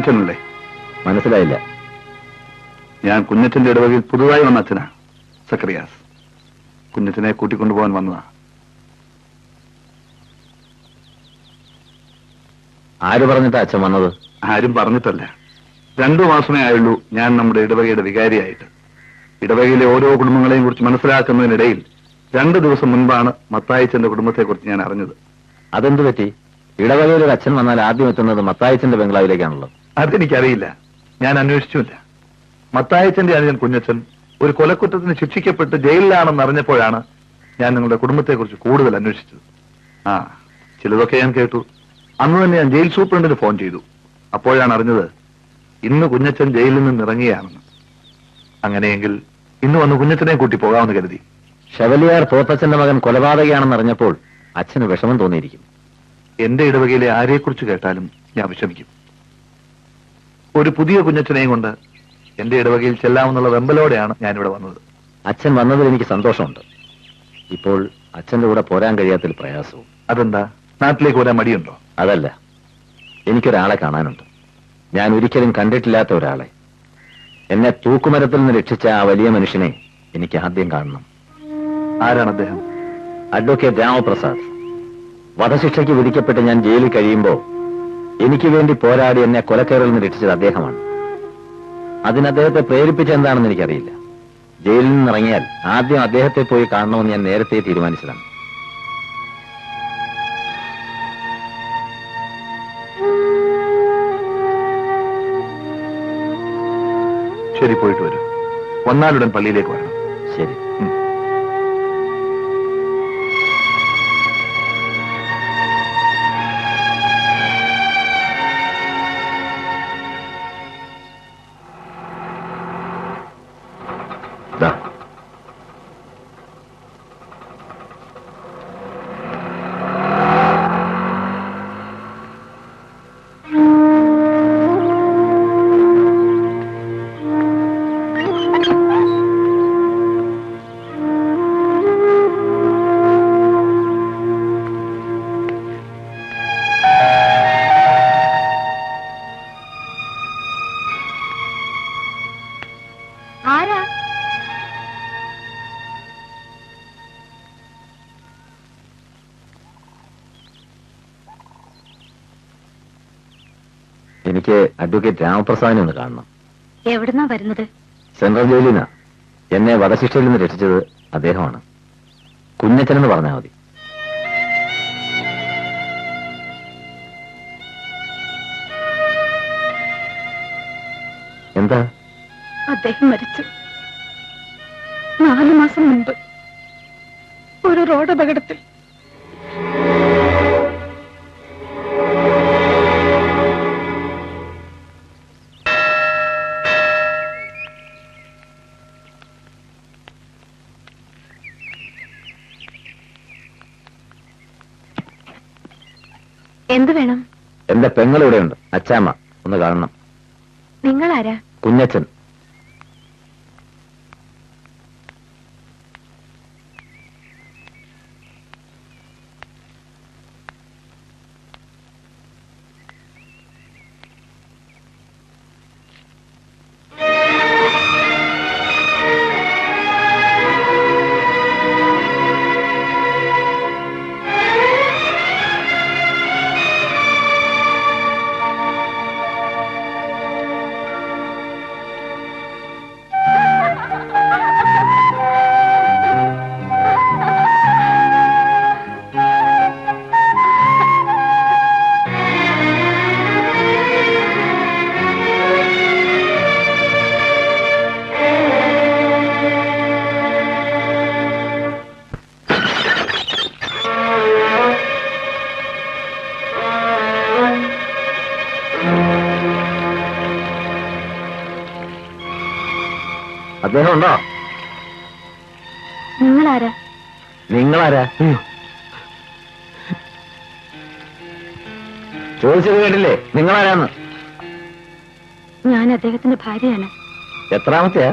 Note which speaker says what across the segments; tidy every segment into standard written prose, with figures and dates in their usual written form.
Speaker 1: കുഞ്ഞച്ചനല്ലേ?
Speaker 2: മനസ്സിലായില്ല.
Speaker 1: ഞാൻ കുഞ്ഞച്ചന്റെ ഇടവകയിൽ പുതുതായി വന്ന അച്ഛനാ, സക്കറിയാസ്. കുഞ്ഞച്ചനെ കൂട്ടിക്കൊണ്ടുപോകാൻ വന്നതാ.
Speaker 2: ആര് പറഞ്ഞിട്ടാ അച്ഛൻ വന്നത്?
Speaker 1: ആരും പറഞ്ഞിട്ടല്ല. 2 മാസമേ ആയുള്ളൂ ഞാൻ നമ്മുടെ ഇടവകയുടെ വികാരിയായിട്ട്. ഇടവകയിലെ ഓരോ കുടുംബങ്ങളെയും കുറിച്ച് മനസ്സിലാക്കുന്നതിനിടയിൽ 2 ദിവസം മുൻപാണ് മത്തായിച്ചന്റെ കുടുംബത്തെക്കുറിച്ച് ഞാൻ അറിഞ്ഞത്.
Speaker 2: അതെന്ത് പറ്റി? ഇടവകയിൽ ഒരു അച്ഛൻ വന്നാൽ ആദ്യം എത്തുന്നത് മത്തായിച്ചന്റെ ബംഗ്ലാവിലേക്കാണല്ലോ.
Speaker 1: അതെനിക്കറിയില്ല, ഞാൻ അന്വേഷിച്ചില്ല. മത്തായിച്ചന്റെ അനുജൻ കുഞ്ഞച്ചൻ ഒരു കൊലക്കുറ്റത്തിന് ശിക്ഷിക്കപ്പെട്ട് ജയിലിലാണെന്ന് അറിഞ്ഞപ്പോഴാണ് ഞാൻ നിങ്ങളുടെ കുടുംബത്തെക്കുറിച്ച് കൂടുതൽ അന്വേഷിച്ചത്. ചിലതൊക്കെ ഞാൻ കേട്ടു. അന്ന് തന്നെ ഞാൻ ജയിൽ സൂപ്രണ്ടിന് ഫോൺ ചെയ്തു. അപ്പോഴാണ് അറിഞ്ഞത് ഇന്ന് കുഞ്ഞച്ചൻ ജയിലിൽ നിന്ന് ഇറങ്ങിയാണെന്ന്. അങ്ങനെയെങ്കിൽ ഇന്ന് വന്ന് കുഞ്ഞച്ചനെ കൂട്ടി പോകാമെന്ന് കരുതി.
Speaker 2: ഷെവലിയാർ പോത്തച്ഛന്റെ മകൻ കൊലപാതകയാണെന്ന് അറിഞ്ഞപ്പോൾ അച്ഛന് വിഷമം തോന്നിയിരിക്കും.
Speaker 1: എന്റെ ഇടവകയിലെ ആരെക്കുറിച്ച് കേട്ടാലും ഞാൻ വിഷമിക്കും. ഒരു പുതിയ കുഞ്ഞച്ചനെയും കൊണ്ട് എന്റെ ഇടവകയിൽ ചെല്ലാമെന്നുള്ള വെമ്പലോടെയാണ് ഞാനിവിടെ വന്നത്.
Speaker 2: അച്ഛൻ വന്നതിൽ എനിക്ക് സന്തോഷമുണ്ട്. ഇപ്പോൾ അച്ഛന്റെ കൂടെ പോരാൻ കഴിയാത്തൊരു പ്രയാസവും.
Speaker 1: അതെന്താ? നാട്ടിലേക്ക് വരാൻ മടിയുണ്ടോ?
Speaker 2: അതല്ല, എനിക്കൊരാളെ കാണാനുണ്ട്. ഞാൻ ഒരിക്കലും കണ്ടിട്ടില്ലാത്ത ഒരാളെ. എന്നെ തൂക്കുമരത്തിൽ നിന്ന് രക്ഷിച്ച ആ വലിയ മനുഷ്യനെ എനിക്ക് ആദ്യം കാണണം.
Speaker 1: ആരാണ് അദ്ദേഹം?
Speaker 2: അഡ്വക്കേറ്റ് രാമപ്രസാദ്. വധശിക്ഷയ്ക്ക് വിധിക്കപ്പെട്ട് ഞാൻ ജയിലിൽ കഴിയുമ്പോൾ എനിക്ക് വേണ്ടി പോരാടി എന്നെ കൊലക്കേറിൽ നിന്ന് രക്ഷിച്ചത് അദ്ദേഹമാണ്. അതിന് അദ്ദേഹത്തെ പ്രേരിപ്പിച്ചെന്താണെന്ന് എനിക്കറിയില്ല. ജയിലിൽ നിന്നിറങ്ങിയാൽ ആദ്യം അദ്ദേഹത്തെ പോയി കാണണമെന്ന് ഞാൻ നേരത്തെ തീരുമാനിച്ചതാണ്.
Speaker 1: ശരി, പോയിട്ട് വരൂ. വന്നാലുടൻ പള്ളിയിലേക്ക് വരണം.
Speaker 2: ശരി. എനിക്ക് അഡ്വക്കേറ്റ് രാമപ്രസാദിനെ ഒന്ന് കാണണം.
Speaker 3: എവിടുന്നാ വരുന്നത്?
Speaker 2: സെൻട്രൽ ജയിലിനാ. എന്നെ വധശിക്ഷയിൽ നിന്ന് രക്ഷിച്ചത് അദ്ദേഹമാണ്. കുഞ്ഞച്ചനെന്ന് പറഞ്ഞാൽ മതി. എന്താ?
Speaker 3: അദ്ദേഹം മരിച്ചു 4 മാസം മുൻപ് ഒരു റോഡ് അപകടത്തിൽ. എന്ത് വേണം?
Speaker 2: എന്റെ പെങ്ങളിവിടെയുണ്ട്, അച്ചാമ്മ. ഒന്ന് കാണണം.
Speaker 3: നിങ്ങളാരാ?
Speaker 2: കുഞ്ഞച്ചൻ. അദ്ദേഹം ഉണ്ടോ?
Speaker 3: നിങ്ങളാരാ?
Speaker 2: നിങ്ങളാരാ? ചോദിച്ചത് കേട്ടില്ലേ? നിങ്ങളാരാന്ന്?
Speaker 3: ഞാൻ അദ്ദേഹത്തിന്റെ ഭാര്യയാണ്.
Speaker 2: എത്രാമത്തെയാ?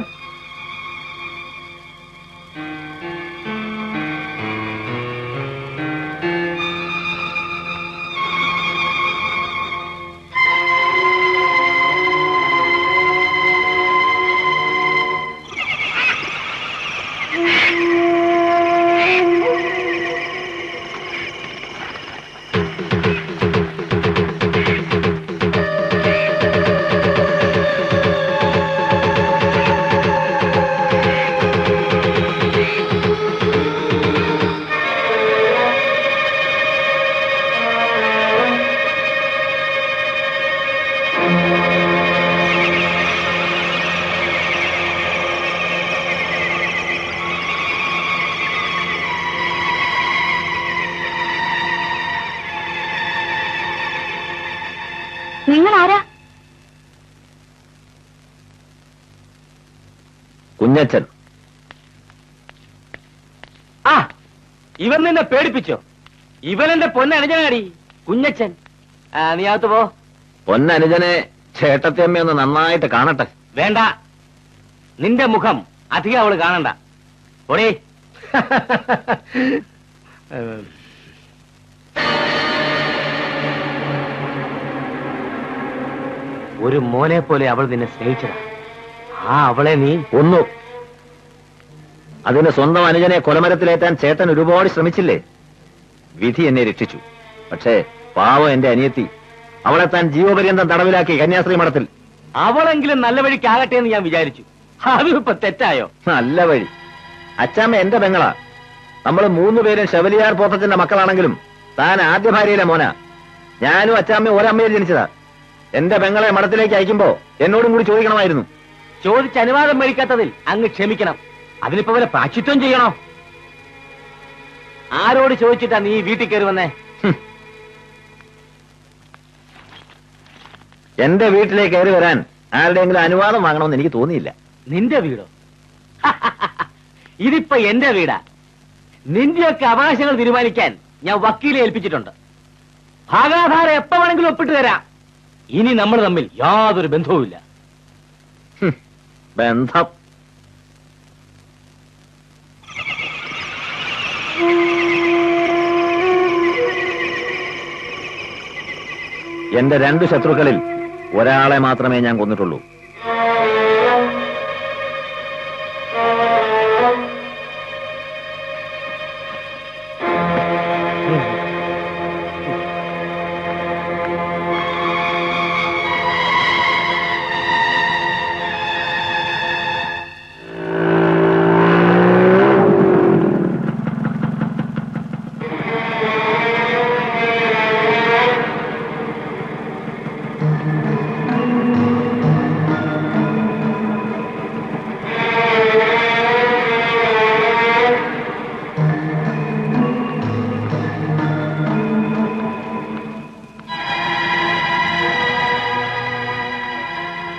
Speaker 3: നിങ്ങൾ ആരാ?
Speaker 2: കുഞ്ഞച്ചൻ.
Speaker 4: ആ, ഇവൻ നിന്നെ പേടിപ്പിച്ചോ? ഇവൻ എന്റെ പൊന്നനുജനാടി, കുഞ്ഞച്ചൻ. നീ അകത്ത് പോ.
Speaker 2: പൊന്നനുജനെ ചേട്ടത്തിയമ്മയൊന്ന് നന്നായിട്ട് കാണട്ടെ.
Speaker 4: വേണ്ട, നിന്റെ മുഖം അധികം അവള് കാണണ്ട. ഓടേ. ഒരു മോനെ പോലെ അവൾ നിന്നെ സ്നേഹിച്ചതാ. അവളെ നീ
Speaker 2: ഒന്നു. അതിന് സ്വന്തം അനുജനെ കൊലമരത്തിലേറ്റാൻ ചേട്ടൻ ഒരുപാട് ശ്രമിച്ചില്ലേ? വിധി എന്നെ രക്ഷിച്ചു. പക്ഷേ പാവം എന്റെ അനിയത്തി, അവളെ താൻ ജീവപര്യന്തം തടവിലാക്കി കന്യാസ്ത്രീ മഠത്തിൽ.
Speaker 4: അവളെങ്കിലും നല്ല വഴിക്കാകട്ടെ എന്ന് ഞാൻ വിചാരിച്ചു. അതും ഇപ്പൊ തെറ്റായോ?
Speaker 2: നല്ല വഴി. അച്ചാമ്മ എന്റെ പെങ്ങളാ. നമ്മൾ 3 പേരും ശബരിയാർ പോത്തച്ഛന്റെ മക്കളാണെങ്കിലും താൻ ആദ്യ ഭാര്യയിലെ മോനാ. ഞാനും അച്ചാമ്മയും ഒരമ്മയിൽ ജനിച്ചതാ. എന്റെ പെങ്ങളെ മഠത്തിലേക്ക് അയക്കുമ്പോ എന്നോടും കൂടി ചോദിക്കണമായിരുന്നു.
Speaker 4: ചോദിച്ച് അനുവാദം മേടിക്കാത്തതിൽ അങ്ങ് ക്ഷമിക്കണം. അതിനിപ്പോ വല്ല പ്രാച്ചിത്വം ചെയ്യണോ? ആരോട് ചോദിച്ചിട്ടാ നീ വീട്ടിൽ കയറി വന്നേ?
Speaker 2: എന്റെ വീട്ടിലേക്ക് കയറി വരാൻ ആരുടെയെങ്കിലും അനുവാദം വാങ്ങണമെന്ന് എനിക്ക് തോന്നിയില്ല.
Speaker 4: നിന്റെ വീടോ? ഇതിപ്പോ എന്റെ വീടാ. നിന്റെയൊക്കെ അവകാശങ്ങൾ തീരുമാനിക്കാൻ ഞാൻ വക്കീലെ ഏൽപ്പിച്ചിട്ടുണ്ട്. ഭാഗാധാരം എപ്പോ വേണമെങ്കിലും ഒപ്പിട്ട് തരാം. ഇനി നമ്മൾ തമ്മിൽ യാതൊരു ബന്ധവുമില്ല.
Speaker 2: ബന്ധം? എന്റെ 2 ശത്രുക്കളിൽ ഒരാളെ മാത്രമേ ഞാൻ കൊന്നിട്ടുള്ളൂ.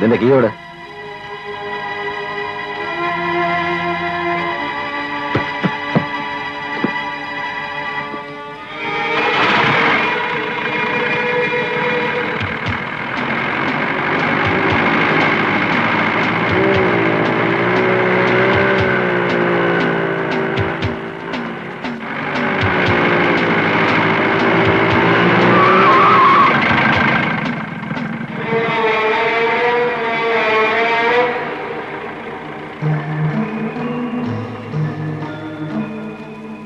Speaker 2: നിന്റെ കീയോട്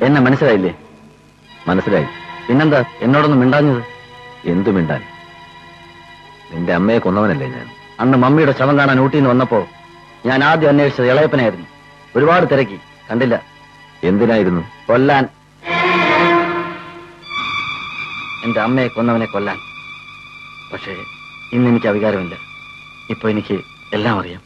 Speaker 2: എന്നെ മനസ്സിലായില്ലേ? മനസ്സിലായി. പിന്നെന്താ എന്നോടൊന്നും മിണ്ടാഞ്ഞത്? എന്തു മിണ്ടാൻ? നിന്റെ അമ്മയെ കൊന്നവനല്ലേ ഞാൻ. അന്ന് മമ്മിയുടെ ശവം കാണാൻ ഊട്ടിന്ന് വന്നപ്പോ ഞാൻ ആദ്യം അന്വേഷിച്ചത് ഇളയപ്പനായിരുന്നു. ഒരുപാട് തിരക്കി, കണ്ടില്ല. എന്തിനായിരുന്നു? കൊല്ലാൻ. എന്റെ അമ്മയെ കൊന്നവനെ കൊല്ലാൻ. പക്ഷേ ഇന്ന് എനിക്ക് അധികാരമില്ല. ഇപ്പൊ എനിക്ക് എല്ലാം അറിയാം.